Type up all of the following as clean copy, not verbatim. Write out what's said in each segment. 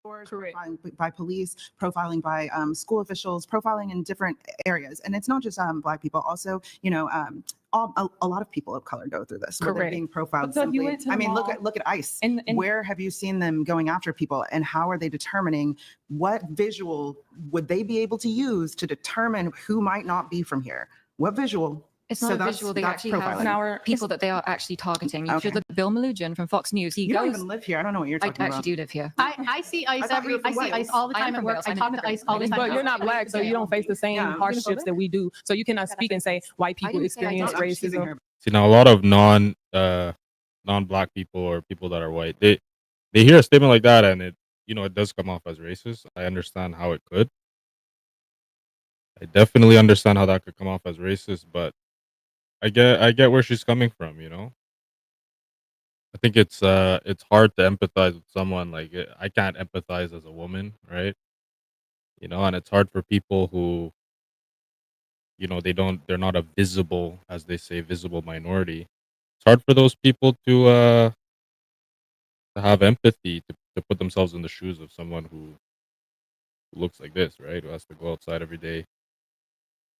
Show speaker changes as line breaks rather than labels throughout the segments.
Correct.
profiling by police, profiling by school officials, profiling in different areas. And it's not just Black people, also, a lot of people of color go through this, where they're
Correct.
being profiled
So if you
simply.
went to the
I mean, look
mall
at ICE.
and
Where have you seen them going after people, and how are they determining what visual would they be able to use to determine who might not be from here? What visual?
It's not a visual. They actually have
profiling.
people that they are actually targeting. You
Okay.
should look at Bill Malugin from Fox News. He
You don't
goes.
even live here. I don't know what you're
I
talking
actually
about.
do live here.
I see ICE
thought you were
I
from
see
Wales.
ICE all the
I am
time at
from
work.
Wales.
I
I'm
talk to
immigrant.
ICE all the time.
But you're not Black, so you don't face the same
Yeah.
hardships that we do. So you cannot speak and say white people
didn't say I
experience
don't.
I'm choosing
racism.
her.
See, now a lot of non-black people or people that are white, they hear a statement like that and it does come off as racist. I understand how it could. I definitely understand how that could come off as racist, but I get where she's coming from, I think it's hard to empathize with someone like I can't empathize as a woman, right? And it's hard for people who they're not a visible, as they say, visible minority. It's hard for those people to have empathy, to put themselves in the shoes of someone who looks like this, right? Who has to go outside every day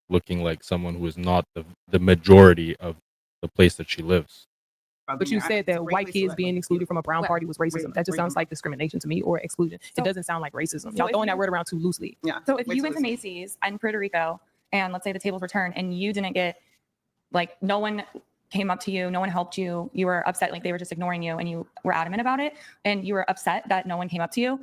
looking like someone who is not the majority of the place that she lives.
But you said that white kids being excluded from a brown party was racism. That just sounds like discrimination to me, or exclusion. It doesn't sound like racism. Y'all throwing that word around too loosely.
Yeah.
So if
Wait
you
till
went to
this-
Macy's in Puerto Rico and let's say the tables were turned and you didn't get, like, no one came up to you, no one helped you, you were upset, like they were just ignoring you and you were adamant about it and you were upset that no one came up to you.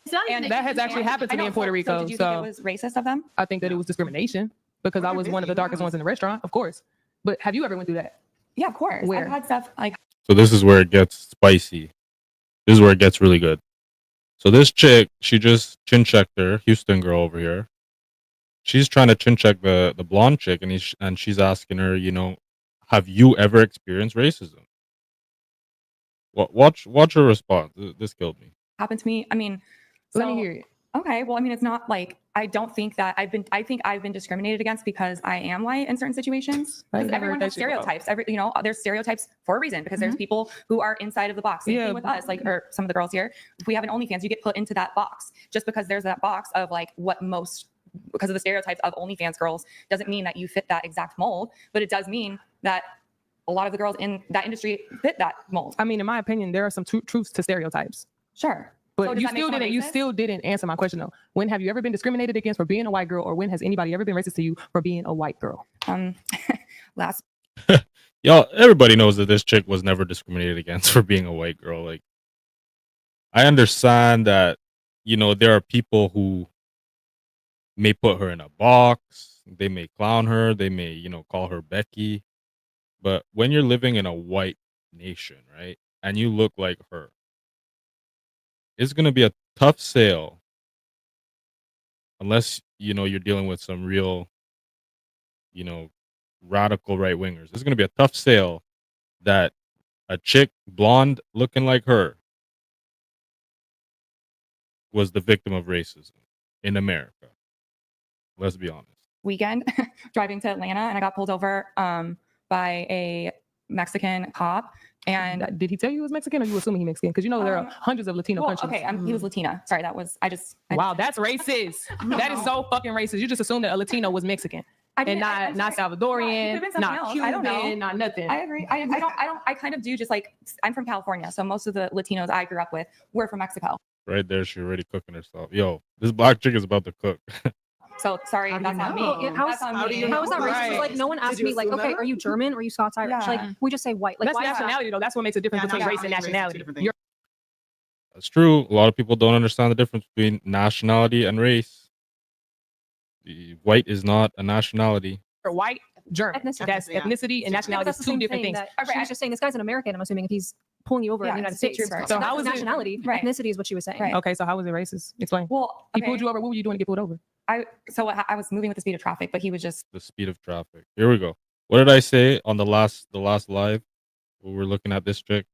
It's not even
And that has actually happened to me in Puerto Rico.
So did you think it was racist of them?
I think that it was discrimination because I was one of the darkest ones in the restaurant, of course. But have you ever went through that?
Yeah, of course.
Where?
I've had stuff like
So this is where it gets spicy. This is where it gets really good. So this chick, she just chin checked her, Houston girl over here. She's trying to chin check the blonde chick, and she's asking her, have you ever experienced racism? Watch her response. This killed me.
happened to me. I mean,
Let me
so-
hear it.
Okay, well, I mean, it's not like I don't think that I think I've been discriminated against because I am white in certain situations.
I've
Because
never
everyone
heard
has
that shit before.
stereotypes. There's stereotypes for a reason because there's people who are inside of the box. Same
Yeah.
thing with us, like, or some of the girls here. If we have an OnlyFans, you get put into that box. Just because there's that box of like because of the stereotypes of OnlyFans girls doesn't mean that you fit that exact mold, but it does mean that a lot of the girls in that industry fit that mold.
I mean, in my opinion, there are some truths to stereotypes.
Sure.
But
So does
you
that make
still
someone
didn't. You
racist?
still didn't answer my question though. When have you ever been discriminated against for being a white girl, or when has anybody ever been racist to you for being a white girl?
Last
Y'all, everybody knows that this chick was never discriminated against for being a white girl. Like, I understand that, there are people who may put her in a box. They may clown her. They may, call her Becky. But when you're living in a white nation, right, and you look like her, it's going to be a tough sale unless, you're dealing with some real, radical right wingers. It's going to be a tough sale that a chick blonde looking like her was the victim of racism in America. Let's be honest.
weekend driving to Atlanta and I got pulled over by a Mexican cop. And
Did he tell you he was Mexican, or you assuming he Mexican? Because there are hundreds of Latino
well,
countries.
okay, he was Latina. Sorry, that was I
Wow, that's racist. That is so fucking racist. You just assumed that a Latino was Mexican and not Salvadorian, not Cuban,
I don't know.
not nothing.
I agree. I kind of do just like I'm from California, so most of the Latinos I grew up with were from Mexico.
Right there, she already cooking herself. Yo, this black chick is about to cook.
So sorry,
How do
that's
you
on
know?
me.
How
That's on
do
me.
you
How is that racist?
Right.
Like no one asked
Did you
me like,
assume
okay,
that?
are you German or are you Scots Irish?
Yeah.
Like we just say white. Like
That's
why is that?
nationality though. That's what makes a difference between race and nationality. You're
That's true. A lot of people don't understand the difference between nationality and race. The white is not a nationality.
white, German.
Ethnicity.
That's
Yeah.
ethnicity and nationality.
That's
Is
the
two
same
different
thing
things.
that she was just saying this guy's an American, I'm assuming, if he's pulling you over in
Yeah,
the United
it's
States.
true, sorry.
So
That's
how
his
is it-
nationality.
Right.
Ethnicity is what she was saying.
Right.
Okay, so how was it racist? Explain.
Well,
He
okay,
pulled you over. What were you doing to get pulled over?
I was moving with the speed of traffic, but he was just
The speed of traffic. Here we go. What did I say on the last live? When we're looking at this chick.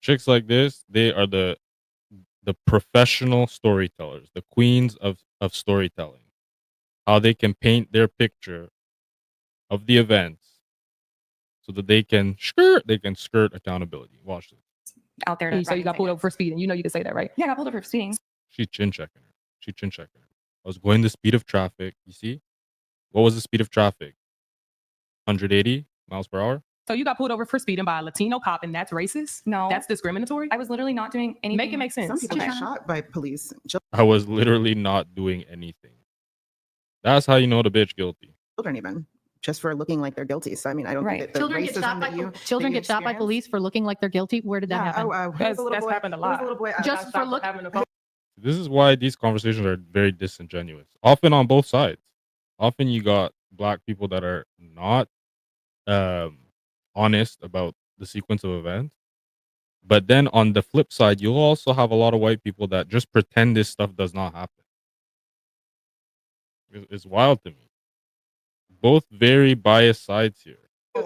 Chicks like this, they are the professional storytellers, the queens of storytelling. How they can paint their picture of the events so that they can skirt accountability. Watch this.
out there. To
So you got pulled over for speeding. You know you can say that, right?
Yeah, I got pulled over for speeding.
She chin checking her. She chin checking her. I was going the speed of traffic. You see? What was the speed of traffic? 180 miles per hour?
So you got pulled over for speeding by a Latino cop, and that's racist?
No,
That's discriminatory?
I was literally not doing anything.
Make it make sense.
Some people
Okay.
get shot by police.
I was literally not doing anything. That's how you know the bitch guilty.
Children even just for looking like they're guilty. So I mean, I don't
Right.
think that the
Children get
racism
shot by
that you
children
that you
get shot by
experience-
police for looking like they're guilty. Where did that happen?
That's happened a
There was
lot.
a little boy.
Just
Got
for
stopped
look-
having a phone.
This is why these conversations are very disingenuous. Often on both sides. Often you got black people that are not honest about the sequence of events. But then on the flip side, you'll also have a lot of white people that just pretend this stuff does not happen. It's wild to me. Both very biased sides here.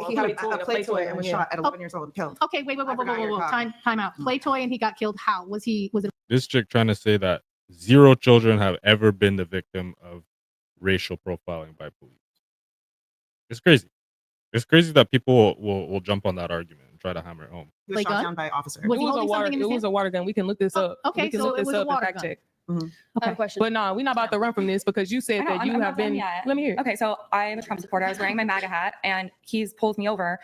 He had a play toy and was shot at 11 years old and killed.
Okay, wait,
I forgot your copy.
Time out. Play toy and he got killed. How was it?
This chick trying to say that 0 children have ever been the victim of racial profiling by police. It's crazy. It's crazy that people will jump on that argument and try to hammer it home.
He was
Like
shot
gun?
down by officer.
Was he
It was a
holding
water.
something in his
It was a water gun. We can look this
Oh,
up.
okay,
we can
so
look
it
this
was a
up and
water
fact
gun.
check.
I have a question.
But no, we're not about to run from this because you said
I know,
that
I'm
you
not
have
done
been.
yet.
Let me hear.
Okay, so I am a Trump supporter. I was wearing my MAGA hat, and he's pulled me over.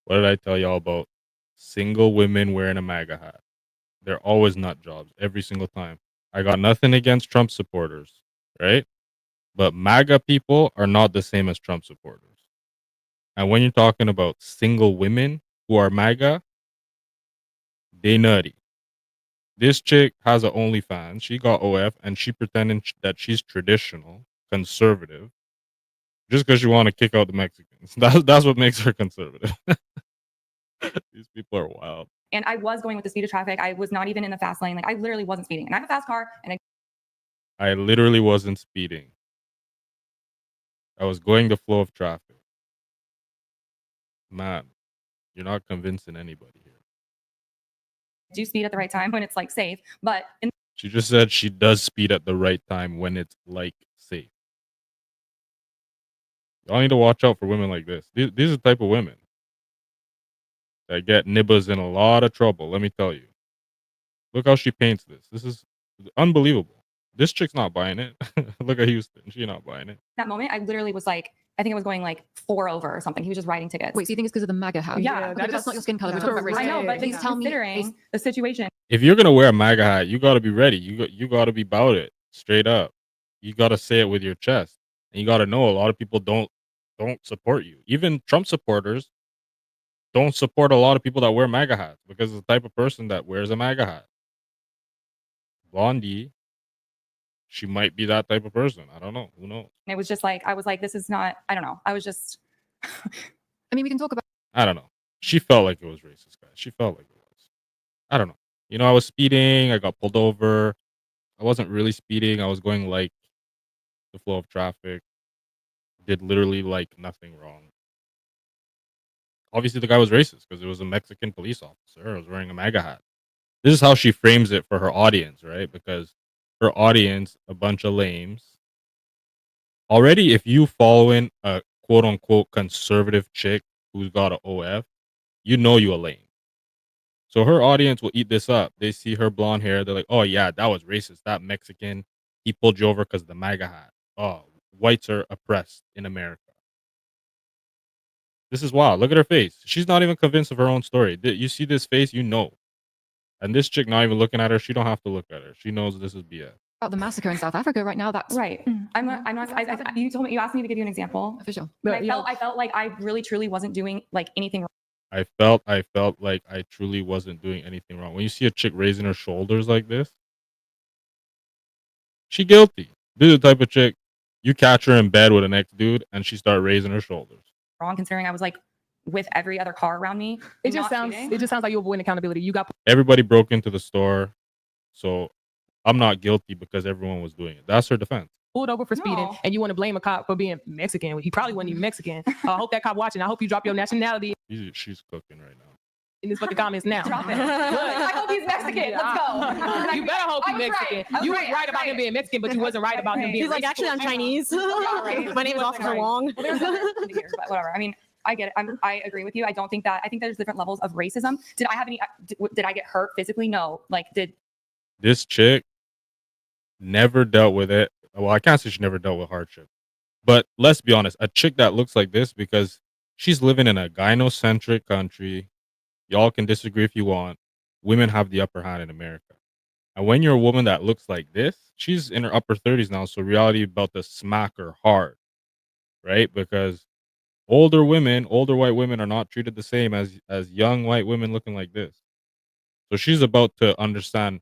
What did I tell y'all about single women wearing a MAGA hat? They're always nut jobs every single time. I got nothing against Trump supporters, right? But MAGA people are not the same as Trump supporters. And when you're talking about single women who are MAGA, they nutty. This chick has an OnlyFans. She got OF and she pretending that she's traditional, conservative, just because she want to kick out the Mexicans. That's what makes her conservative. These people are wild.
And I was going with the speed of traffic. I was not even in the fast lane. Like, I literally wasn't speeding. And I have a fast car, and
I literally wasn't speeding. I was going the flow of traffic. Man, you're not convincing anybody here.
do speed at the right time when it's like safe. But in
She just said she does speed at the right time when it's like safe. Y'all need to watch out for women like this. These are the type of women that get nibbas in a lot of trouble. Let me tell you. Look how she paints this. This is unbelievable. This chick's not buying it. Look at Houston. She's not buying it.
that moment, I literally was like, I think I was going like 4 over or something. He was just writing tickets.
Wait, so you think it's because of the MAGA hat?
Yeah,
But that's not your skin color. We're
yeah.
talking about race.
I know, but
Please tell me.
considering the situation,
If you're gonna wear a MAGA hat, you gotta be ready. You gotta be about it straight up. You gotta say it with your chest, and you gotta know a lot of people don't support you. Even Trump supporters don't support a lot of people that wear MAGA hats because of the type of person that wears a MAGA hat. Blondie, she might be that type of person. I don't know. Who knows?
it was just like, I was like, this is not, I don't know. I was just,
I mean, we can talk about.
I don't know. She felt like it was racist, guys. She felt like it was. I don't know. You know, I was speeding. I got pulled over. I wasn't really speeding. I was going like the flow of traffic. Did literally like nothing wrong. Obviously, the guy was racist because it was a Mexican police officer. I was wearing a MAGA hat. This is how she frames it for her audience, right? Because her audience, a bunch of lames. Already, if you following a quote unquote conservative chick who's got an OF, you know you a lame. So her audience will eat this up. They see her blonde hair. They're like, oh, yeah, that was racist. That Mexican, he pulled you over because of the MAGA hat. Oh, whites are oppressed in America. This is wild. Look at her face. She's not even convinced of her own story. You see this face, you know. And this chick not even looking at her. She don't have to look at her. She knows this is BS.
About the massacre in South Africa right now. That's
right. I'm not, you told me, you asked me to give you an example.
official.
And I felt like I really, truly wasn't doing like anything wrong.
I felt like I truly wasn't doing anything wrong. When you see a chick raising her shoulders like this, she guilty. This is the type of chick you catch her in bed with an ex dude and she start raising her shoulders.
Wrong considering I was like with every other car around me.
It just
not
sounds.
speeding.
It just sounds like you're avoiding accountability. You got
Everybody broke into the store, so I'm not guilty because everyone was doing it. That's her defense.
pulled over for speeding,
No.
and you want to blame a cop for being Mexican. He probably wasn't even Mexican. I hope that cop watching. I hope you drop your nationality
She's cooking right now.
in this fucking comments now.
Drop it. I hope he's Mexican. Let's go.
You better hope
I
he's
was right.
Mexican.
I was
You
right.
was right about him being Mexican, but you wasn't right about him being.
He's like, actually, I'm Chinese.
right.
My name is Officer
Right.
Wong.
Well, there's nothing to hear, but whatever. I mean, I get it. I agree with you. I don't think that. I think there's different levels of racism. Did I have any? Did I get hurt physically? No. Like, did
This chick never dealt with it. Well, I can't say she never dealt with hardship, but let's be honest, a chick that looks like this, because she's living in a gynocentric country. Y'all can disagree if you want. Women have the upper hand in America. And when you're a woman that looks like this, she's in her upper 30s now, so reality about to smack her hard, right? Because older women, older white women are not treated the same as young white women looking like this. So she's about to understand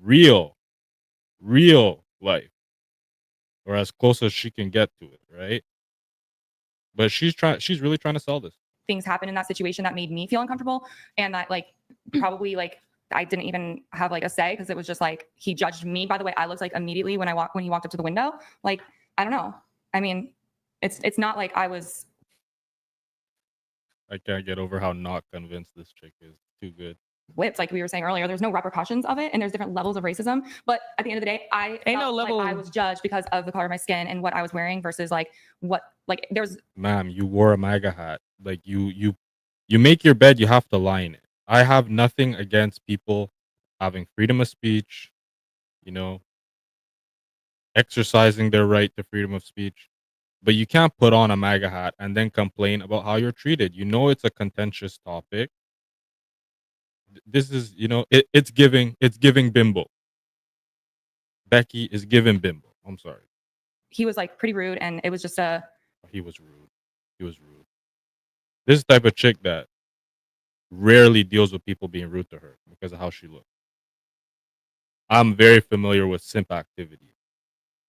real life, or as close as she can get to it, right? But she's really trying to sell this.
things happen in that situation that made me feel uncomfortable, and that like probably like I didn't even have like a say, because it was just like he judged me by the way I looked like immediately when he walked up to the window. Like, I don't know. I mean, it's not like I was.
I can't get over how not convinced this chick is. Too good.
Whipped, like we were saying earlier. There's no repercussions of it, and there's different levels of racism. But at the end of the day, I
Ain't no
felt
level-
like I was judged because of the color of my skin and what I was wearing versus like what like there's
Ma'am, you wore a MAGA hat. Like you make your bed, you have to lie in it. I have nothing against people having freedom of speech, you know, exercising their right to freedom of speech. But you can't put on a MAGA hat and then complain about how you're treated. You know it's a contentious topic. This is, it's giving bimbo. Becky is giving bimbo. I'm sorry.
he was like pretty rude, and it was just a
He was rude. This is the type of chick that rarely deals with people being rude to her because of how she looks. I'm very familiar with simp activity.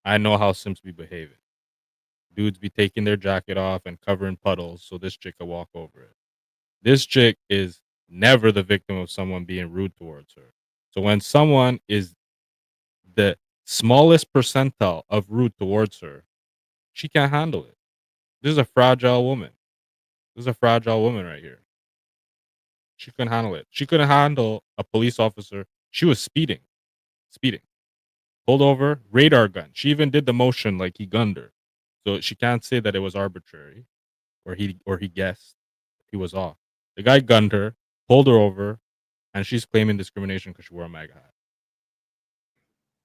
I know how simps be behaving. Dudes be taking their jacket off and covering puddles so this chick can walk over it. This chick is never the victim of someone being rude towards her. So when someone is the smallest percentile of rude towards her, she can't handle it. This is a fragile woman. Right here. She couldn't handle it. She couldn't handle a police officer. She was speeding. Pulled over, radar gun. She even did the motion like he gunned her. So she can't say that it was arbitrary, or he guessed he was off. The guy gunned her, pulled her over, and she's claiming discrimination because she wore a MAGA hat.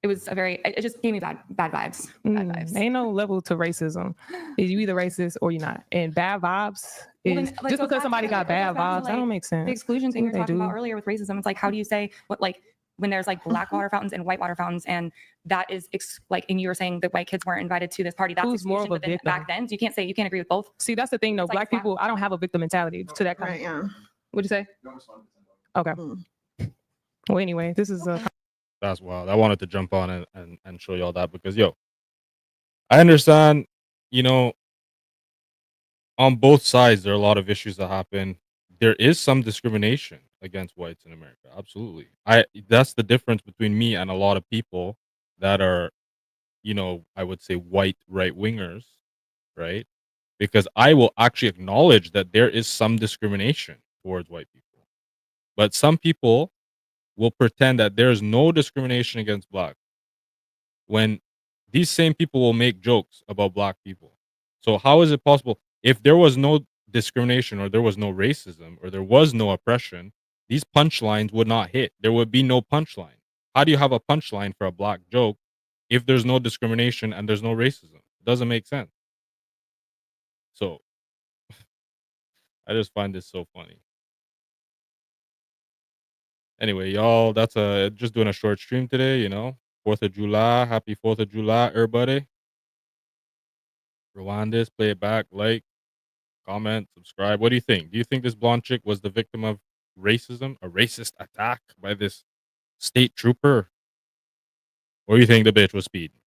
it was a very it just gave me bad vibes. Bad vibes.
Ain't no level to racism. Is you either racist or you're not. And bad vibes
Well,
is
then, like,
just
so
because
back
somebody
to-
got
it
bad
goes back to,
vibes. That
like,
don't make sense.
The exclusion thing we were
They
talking about
do.
earlier with racism. It's like, how do you say what, like, when there's like black water fountains and white water fountains, and that is like, and you were saying that white kids weren't invited to this party. That's
Who's more
exclusion,
of a
but then
victim?
back then, so you can't agree with both.
See, that's the thing though.
It's like
Black
flat-
people, I don't have a victim mentality to that kind
Right, yeah.
What'd you say? Okay.
Mm.
Well, anyway, this is a
That's wild. I wanted to jump on and show y'all that because, I understand, on both sides, there are a lot of issues that happen. There is some discrimination against whites in America. Absolutely. That's the difference between me and a lot of people that are, I would say white right wingers, right? Because I will actually acknowledge that there is some discrimination towards white people. But some people will pretend that there is no discrimination against black, when these same people will make jokes about black people. So how is it possible if there was no discrimination, or there was no racism, or there was no oppression, these punchlines would not hit? There would be no punchline. How do you have a punchline for a black joke if there's no discrimination and there's no racism? It doesn't make sense. So I just find this so funny. Anyway, y'all, that's just doing a short stream today, 4th of July. Happy 4th of July, everybody. Rewind this, play it back, like, comment, subscribe. What do you think? Do you think this blonde chick was the victim of racism, a racist attack by this state trooper? Or you think the bitch was speeding?